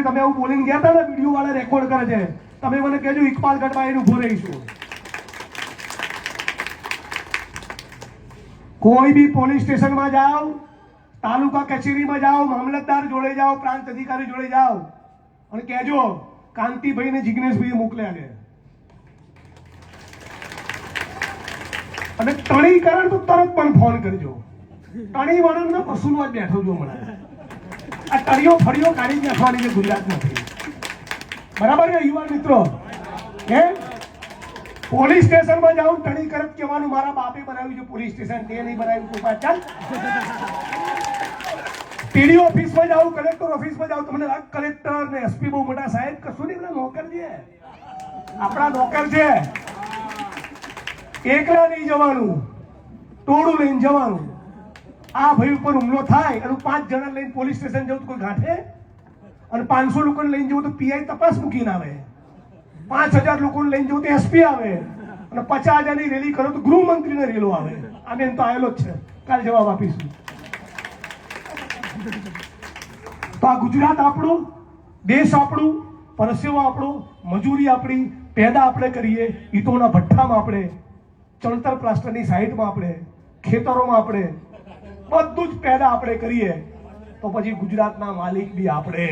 તમે આવું બોલીને ગયા હતા ને, વિડીયો વાળા રેકોર્ડ કરે છે, તમે મને કહેજો ઇકબાલગઢમાં એને ઉભો રહીશું. કોઈ બી પોલીસ સ્ટેશનમાં જાઓ, તાલુકા કચેરીમાં જાઓ, મામલતદાર જોડે જાઓ, પ્રાંત અધિકારી જોડે જાઓ અને કહેજો કાંતિભાઈ ને જિગ્નેશભાઈ મોકલ્યા છે. અને ટણી કરે તો તરત પણ ફોન કરજો. ટણી વાળાને વસૂલવા જ બેઠો છું હમણાં. આ ટણીઓ ફળીઓ કાઢી નાખવાની છે ગુજરાતમાંથી. બરાબર છે યુવાન મિત્રો? હે પોલીસ સ્ટેશનમાં જાઉં ટણી કરત કહેવાનું મારા બાપે બનાવ્યું છે પોલીસ સ્ટેશન, તે નહીં બનાવ્યું તો ચાલ. ટીડી ઓફિસમાં જાઉં, કલેક્ટર ઓફિસમાં જાઉં, તમને કલેક્ટર ને એસપી બહુ મોટા સાહેબ કશું નહીં, નોકર છે, આપણા નોકર છે. એકલા નહીં જવાનું, ટોળું લઈને જવાનું. આ ભાઈ ઉપર હુમલો થાય અને 5 જણા લઈને પોલીસ સ્ટેશન જવું તો કોઈ ગાંઠે? અને 500 લોકોને લઈને જવું તો પીઆઈ તપાસ મૂકીને આવે, 5000 લોકોને લઈને જવું તો એસપી આવે, અને 50,000 ની રેલી કરો તો ગૃહમંત્રીને રેલો આવે. આ બેન તો આવેલો જ છે, કાલ જવાબ આપીશું. તો આ ગુજરાત આપણું, દેશ આપણું, પરસેવો આપણો, મજૂરી આપણી, પેદા આપણે કરીએ, ઈંટોના ભઠ્ઠામાં આપણે, ચણતર પ્લાસ્ટરની સાઈડમાં આપણે, ખેતરોમાં આપણે, બધું જ પેદા આપણે કરીએ તો પછી ગુજરાતના માલિક બી આપણે,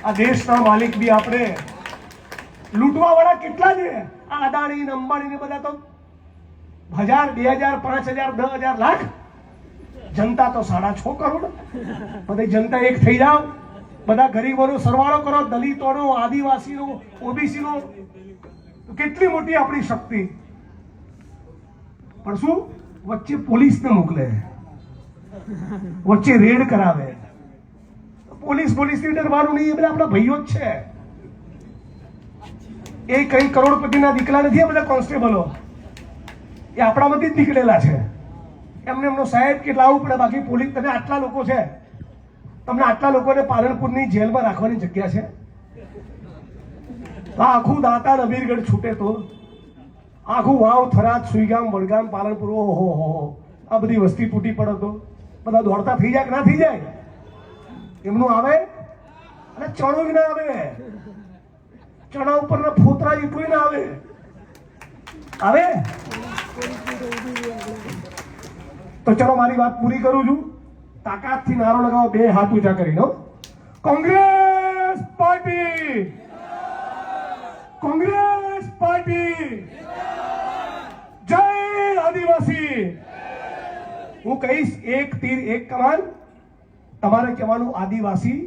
આ દેશના માલિક બી આપણે. લૂંટવા વાળા કેટલા છે? આ અદાણી ને અંબાણી ને બધા તો 1000, 2000, 5000, 10,000 લાખ. જનતા તો 6.5 કરોડ. બધી જનતા એક થઈ જાવ, બધા ગરીબોનો સરવાળો કરો, દલિતોનો, આદિવાસીનો, ઓબીસીનો, કેટલી મોટી આપણી શક્તિ. પણ શું વચ્ચે પોલીસને મોકલે, વચ્ચે રેડ કરાવે. પોલીસની ડરવાનું નહીં, એ બધા આપણા ભાઈઓ જ છે. એ કઈ કરોડપતિના દીકરા નથી, આ બધા કોન્સ્ટેબલો એ આપણામાંથી જ નીકળેલા છે. એમનો સાહેબ કે લાવવું પડે, બાકી પોલીસ. તમે આટલા લોકો છે, તમને આટલા લોકોને પાલનપુરની જેલમાં રાખવાની જગ્યા છે? આખું દાંતા અમીરગઢ છૂટે તો આખું વાવ, થરાદ, સુઈગામ, વડગામ, પાલનપુર, ઓહો આ બધી વસ્તી તૂટી પડે તો બધા દોડતા થઈ જાય કે ના થઈ જાય? એમનું આવે અને ચણો ના આવે, ચણા ઉપરના ફોતરા જેટલું ના આવે. આવે તો ચલો મારી વાત પૂરી કરું છું. તાકાતથી નારો લગાવો, 2 હાથ ઊંચા કરીને. કોંગ્રેસ પાર્ટી, કોંગ્રેસ પાર્ટી, જય આદિવાસી. હું કહીશ એક તીર એક કમાન. તમારે કહેવાનું આદિવાસી